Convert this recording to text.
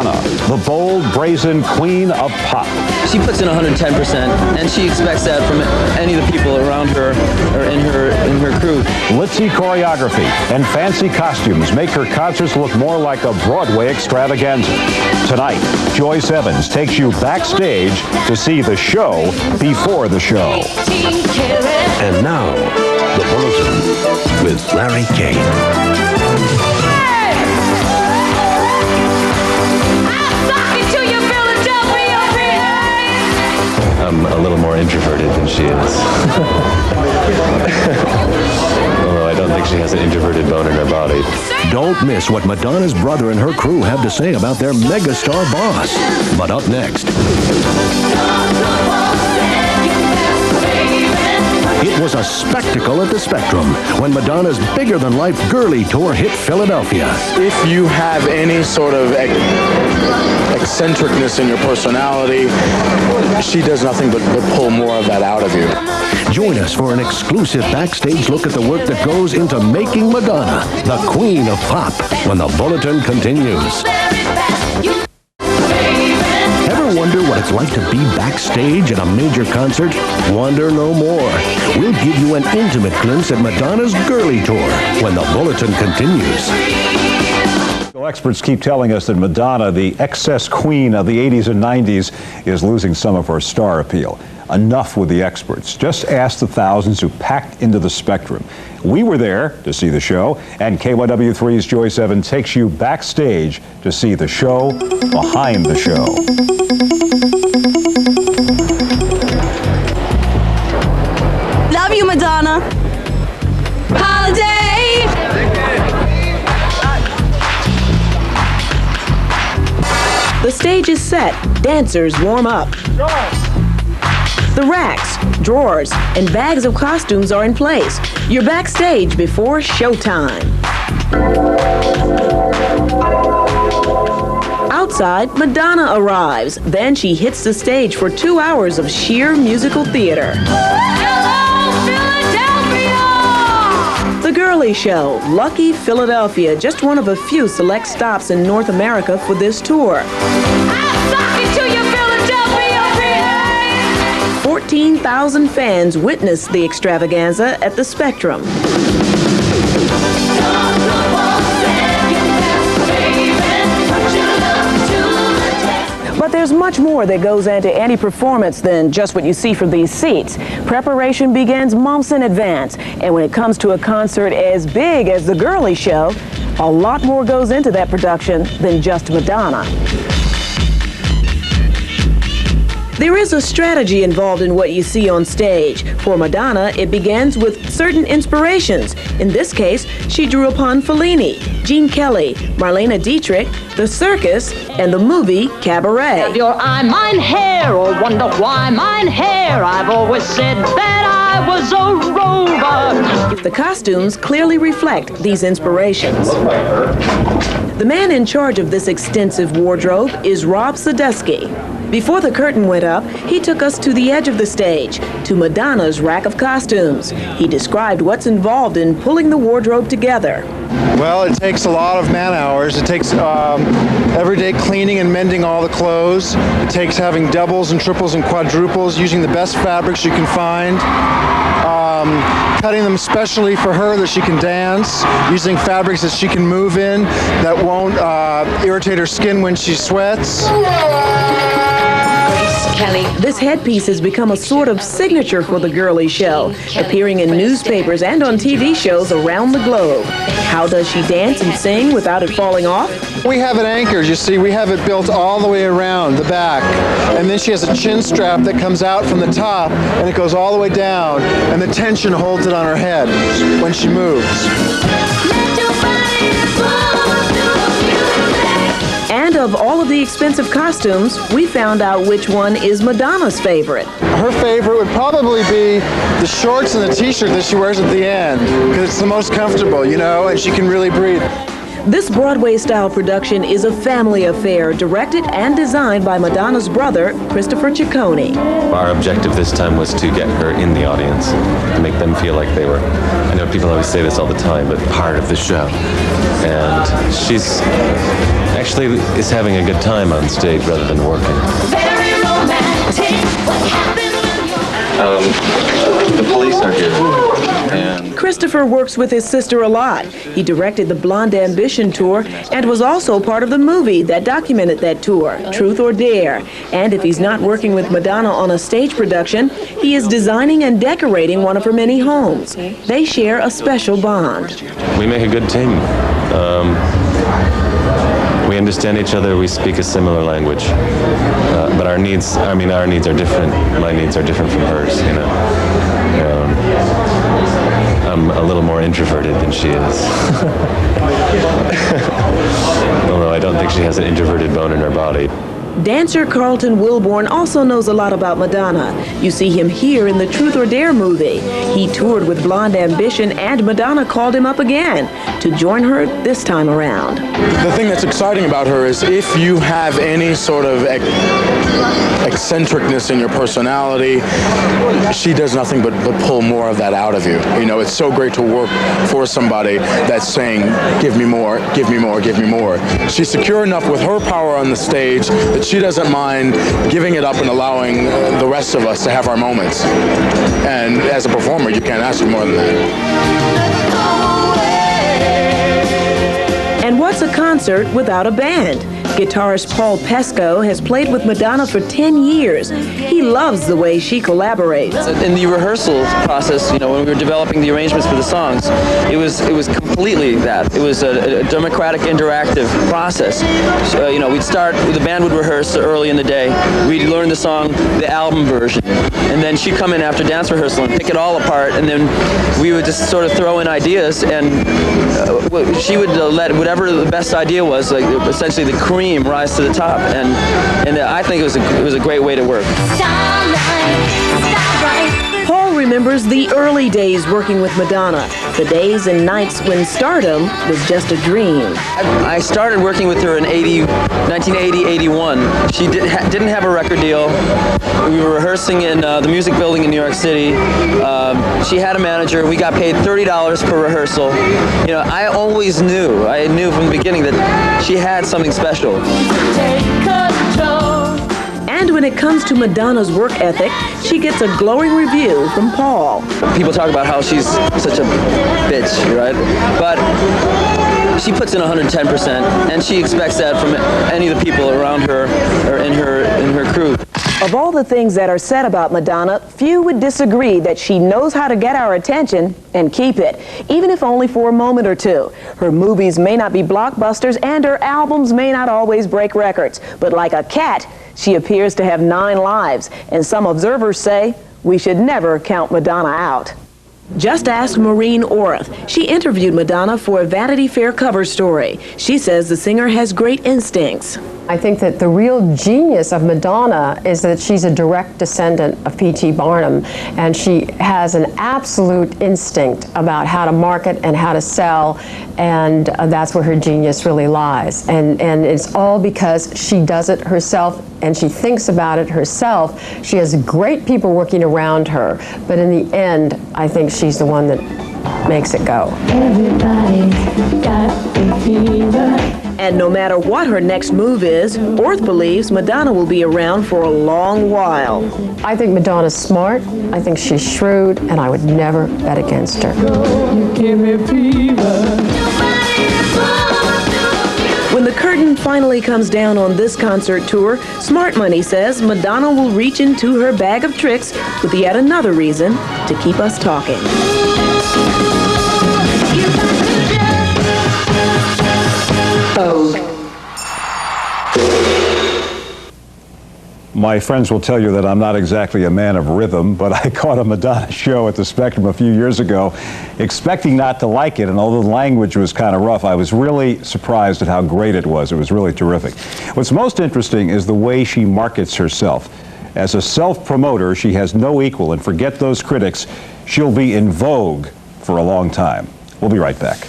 Madonna, the bold, brazen queen of pop. She puts in 110%, and she expects that from any of the people around her or in her crew. Glitzy choreography and fancy costumes make her concerts look more like a Broadway extravaganza. Tonight, Joyce Evans takes you backstage to see the show before the show. And now, the Bulletin with Larry Kane. I'm a little more introverted than she is. Although I don't think she has an introverted bone in her body. Don't miss what Madonna's brother and her crew have to say about their megastar boss. But up next, it was a spectacle at the Spectrum when Madonna's bigger-than-life Girlie tour hit Philadelphia. If you have any sort of eccentricness in your personality, she does nothing but pull more of that out of you. Join us for an exclusive backstage look at the work that goes into making Madonna the queen of pop when the Bulletin continues. Ever wonder what it's like to be backstage at a major concert? Wonder no more. We'll give you an intimate glimpse at Madonna's Girlie tour when the Bulletin continues. Experts keep telling us that Madonna, the excess queen of the 80s and 90s, is losing some of her star appeal. Enough with the experts. Just ask the thousands who packed into the Spectrum. We were there to see the show, and KYW3's Joyce Evans takes you backstage to see the show behind the show. Love you, Madonna. Holiday! The stage is set. Dancers warm up. The racks, drawers, and bags of costumes are in place. You're backstage before showtime. Outside, Madonna arrives. Then she hits the stage for 2 hours of sheer musical theater. The Girlie Show, lucky Philadelphia, just one of a few select stops in North America for this tour. 14,000 fans witnessed the extravaganza at the Spectrum. But there's much more that goes into any performance than just what you see from these seats. Preparation begins months in advance, and when it comes to a concert as big as the Girlie Show, a lot more goes into that production than just Madonna. There is a strategy involved in what you see on stage. For Madonna, it begins with certain inspirations. In this case, she drew upon Fellini, Gene Kelly, Marlene Dietrich, the circus, and the movie Cabaret. Have your eye, mine hair, or wonder why mine hair? I've always said that I was a rover. The costumes clearly reflect these inspirations. The man in charge of this extensive wardrobe is Rob Sadusky. Before the curtain went up, he took us to the edge of the stage, to Madonna's rack of costumes. He described what's involved in pulling the wardrobe together. Well, it takes a lot of man hours. It takes everyday cleaning and mending all the clothes. It takes having doubles and triples and quadruples, using the best fabrics you can find. Cutting them specially for her that she can dance, using fabrics that she can move in that won't irritate her skin when she sweats. This headpiece has become a sort of signature for the Girlie Show, appearing in newspapers and on TV shows around the globe. How does she dance and sing without it falling off? We have it anchored, you see. We have it built all the way around the back. And then she has a chin strap that comes out from the top, and it goes all the way down, and the tension holds it on her head when she moves. And of all of the expensive costumes, we found out which one is Madonna's favorite. Her favorite would probably be the shorts and the t-shirt that she wears at the end, because it's the most comfortable, you know, and she can really breathe. This Broadway-style production is a family affair, directed and designed by Madonna's brother, Christopher Ciccone. Our objective this time was to get her in the audience, to make them feel like they were, I know people always say this all the time, but part of the show. And she's actually is having a good time on stage rather than working. Very romantic. What happens when you're The police are here, and Christopher works with his sister a lot. He directed the Blonde Ambition tour and was also part of the movie that documented that tour, Truth or Dare. And if he's not working with Madonna on a stage production, he is designing and decorating one of her many homes. They share a special bond. we make a good team. We understand each other. We speak a similar language, but our needs are different. My needs are different from hers. I'm a little more introverted than she is. Although I don't think she has an introverted bone in her body. Dancer Carlton Wilborn also knows a lot about Madonna. You see him here in the Truth or Dare movie. He toured with Blonde Ambition, and Madonna called him up again to join her this time around. The thing that's exciting about her is if you have any sort of eccentricness in your personality, she does nothing but pull more of that out of you. You know, it's so great to work for somebody that's saying, give me more, give me more, give me more. She's secure enough with her power on the stage that she doesn't mind giving it up and allowing the rest of us to have our moments. And as a performer, you can't ask for more than that. And what's a concert without a band? Guitarist Paul Pesco has played with Madonna for 10 years. He loves the way she collaborates. In the rehearsal process, when we were developing the arrangements for the songs, it was completely that. It was a democratic, interactive process. So, we'd start, the band would rehearse early in the day. We'd learn the song, the album version, and then she'd come in after dance rehearsal and pick it all apart, and then we would just sort of throw in ideas, and she would let whatever the best idea was, like essentially the cream, rise to the top, and I think it was a great way to work. Paul remembers the early days working with Madonna, the days and nights when stardom was just a dream. I started working with her in 1980-81. She didn't have a record deal. We were rehearsing in the Music Building in New York City. She had a manager. We got paid $30 per rehearsal. I always knew. I knew from the beginning that she had something special. And when it comes to Madonna's work ethic, she gets a glowing review from Paul. People talk about how she's such a bitch, right? But she puts in 110%, and she expects that from any of the people around her or in her crew. Of all the things that are said about Madonna, few would disagree that she knows how to get our attention and keep it, even if only for a moment or two. Her movies may not be blockbusters, and her albums may not always break records, but like a cat, she appears to have 9 lives, and some observers say we should never count Madonna out. Just ask Maureen Orth. She interviewed Madonna for a Vanity Fair cover story. She says the singer has great instincts. I think that the real genius of Madonna is that she's a direct descendant of P.T. Barnum, and she has an absolute instinct about how to market and how to sell, and that's where her genius really lies. And it's all because she does it herself, and she thinks about it herself. She has great people working around her, but in the end, I think she's the one that makes it go. Everybody's got the fever. And no matter what her next move is, Orth believes Madonna will be around for a long while. I think Madonna's smart, I think she's shrewd, and I would never bet against her. You give me fever. When the curtain finally comes down on this concert tour, Smart Money says Madonna will reach into her bag of tricks with yet another reason to keep us talking. My friends will tell you that I'm not exactly a man of rhythm, but I caught a Madonna show at the Spectrum a few years ago, expecting not to like it, and although the language was kind of rough, I was really surprised at how great it was. It was really terrific. What's most interesting is the way she markets herself. As a self-promoter, she has no equal, and forget those critics, she'll be in vogue for a long time. We'll be right back.